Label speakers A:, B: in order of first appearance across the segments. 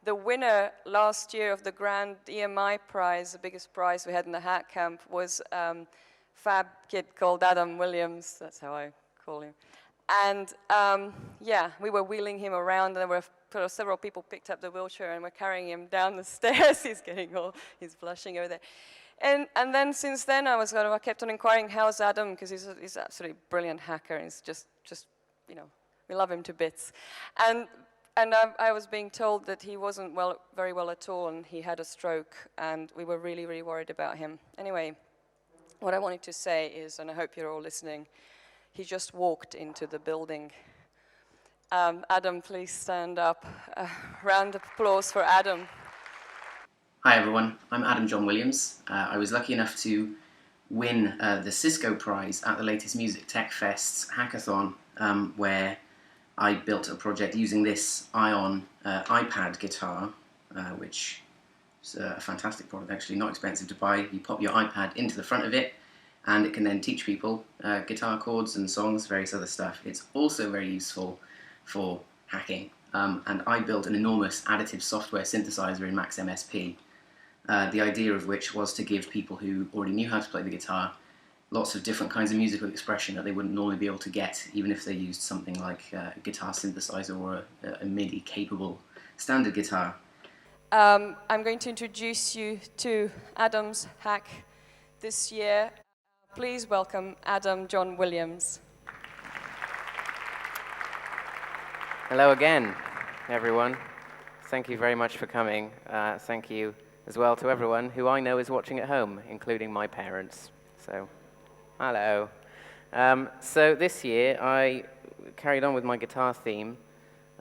A: the winner last year of the Grand EMI prize, the biggest prize we had in the hack camp, was fab kid called Adam Williams. That's how I call him. And yeah, we were wheeling him around, and there were several people picked up the wheelchair and were carrying him down the stairs. He's blushing over there. And then since then, I kept on inquiring, how's Adam? Because he's an absolutely brilliant hacker, and he's just, you know, we love him to bits. And I was being told that he wasn't very well at all, and he had a stroke, and we were really, really worried about him. Anyway, what I wanted to say is, and I hope you're all listening, he just walked into the building. Adam, please stand up. Round of applause for Adam.
B: Hi everyone, I'm Adam John Williams. I was lucky enough to win the Cisco prize at the latest Music Tech Fest's hackathon, where I built a project using this Ion iPad guitar, which is a fantastic product, actually, not expensive to buy. You pop your iPad into the front of it, and it can then teach people guitar chords and songs, various other stuff. It's also very useful for hacking, and I built an enormous additive software synthesizer in Max MSP, the idea of which was to give people who already knew how to play the guitar lots of different kinds of musical expression that they wouldn't normally be able to get, even if they used something like a guitar synthesizer or a MIDI-capable standard guitar.
A: I'm going to introduce you to Adam's hack this year. Please welcome Adam John Williams.
C: Hello again, everyone. Thank you very much for coming. Thank you as well to everyone who I know is watching at home, including my parents. So, hello. So this year I carried on with my guitar theme.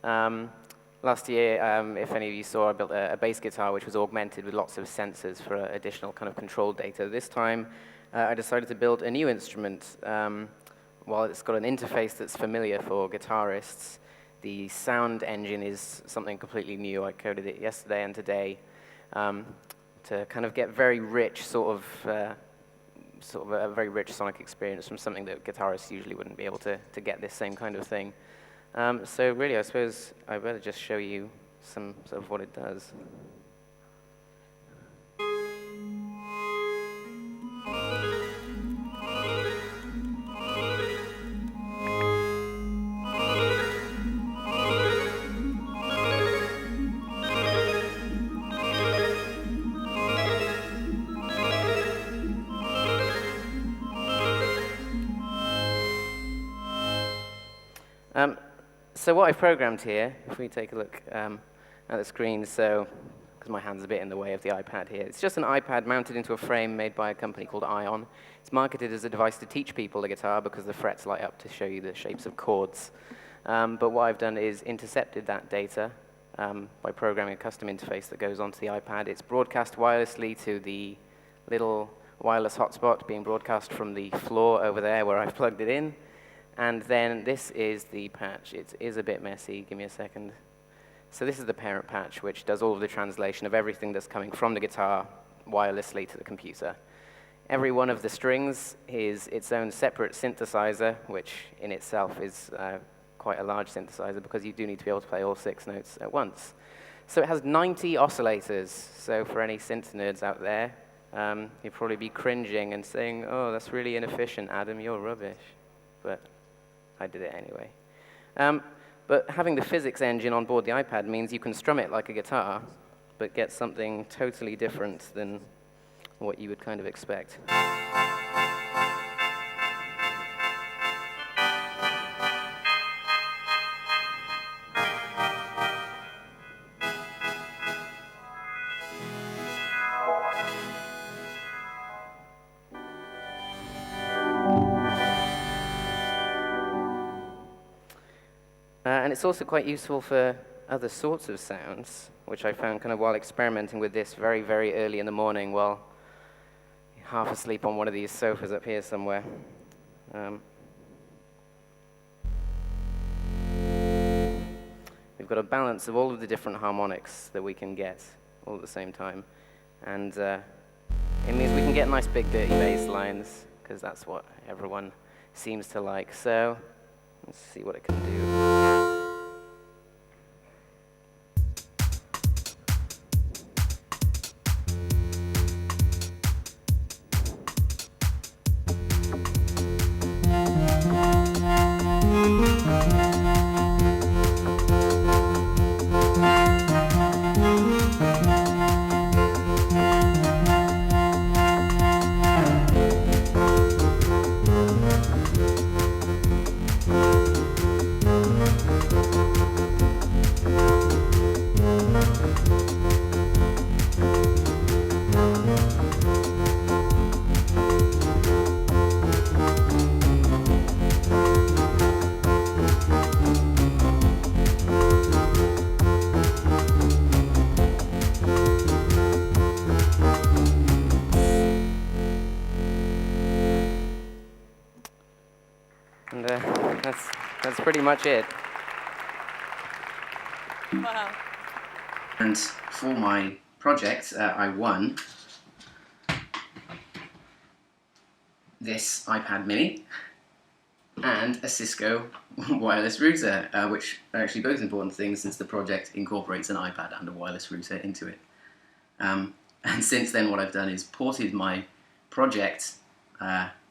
C: Last year, if any of you saw, I built a bass guitar which was augmented with lots of sensors for additional kind of control data. This time I decided to build a new instrument. While it's got an interface that's familiar for guitarists, the sound engine is something completely new. I coded it yesterday and today to kind of get very rich, sort of a very rich sonic experience from something that guitarists usually wouldn't be able to get this same kind of thing. So really, I suppose I better just show you some of what it does. So what I've programmed here, if we take a look at the screen, so, because my hand's a bit in the way of the iPad here, it's just an iPad mounted into a frame made by a company called Ion. It's marketed as a device to teach people the guitar because the frets light up to show you the shapes of chords. But what I've done is intercepted that data by programming a custom interface that goes onto the iPad. It's broadcast wirelessly to the little wireless hotspot being broadcast from the floor over there where I've plugged it in. And then this is the patch. It is a bit messy. Give me a second. So this is the parent patch, which does all of the translation of everything that's coming from the guitar wirelessly to the computer. Every one of the strings is its own separate synthesizer, which in itself is quite a large synthesizer because you do need to be able to play all 6 notes at once. So it has 90 oscillators. So for any synth nerds out there, you'd probably be cringing and saying, "Oh, that's really inefficient, Adam. You're rubbish." But I did it anyway. But having the physics engine on board the iPad means you can strum it like a guitar, but get something totally different than what you would kind of expect. And it's also quite useful for other sorts of sounds, which I found kind of while experimenting with this very, very early in the morning while half asleep on one of these sofas up here somewhere. We've got a balance of all of the different harmonics that we can get all at the same time. And it means we can get nice big dirty bass lines, because that's what everyone seems to like. So let's see what it can do. That's pretty much it.
A: Wow.
B: And for my project, I won this iPad mini and a Cisco wireless router, which are actually both important things since the project incorporates an iPad and a wireless router into it. And since then what I've done is ported my project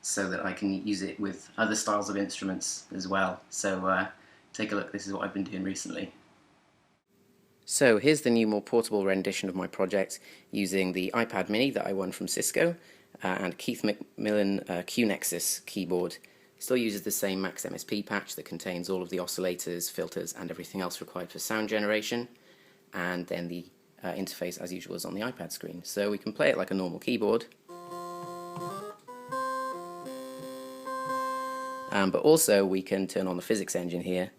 B: so that I can use it with other styles of instruments as well. So take a look, this is what I've been doing recently.
C: So here's the new, more portable rendition of my project using the iPad mini that I won from Cisco and Keith Macmillan QNexus keyboard. Still uses the same Max MSP patch that contains all of the oscillators, filters and everything else required for sound generation, and then the interface as usual is on the iPad screen. So we can play it like a normal keyboard, but also we can turn on the physics engine here.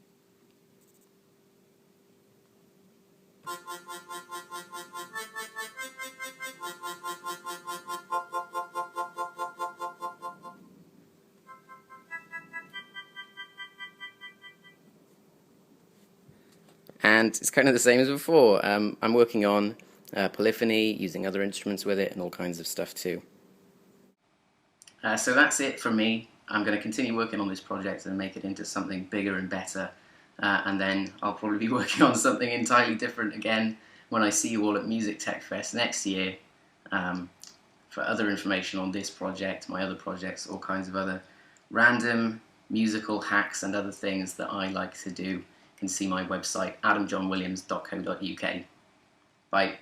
C: And it's kind of the same as before. I'm working on polyphony, using other instruments with it, and all kinds of stuff too.
B: So that's it from me. I'm going to continue working on this project and make it into something bigger and better. And then I'll probably be working on something entirely different again when I see you all at Music Tech Fest next year. For other information on this project, my other projects, all kinds of other random musical hacks and other things that I like to do, you can see my website adamjohnwilliams.co.uk. Bye.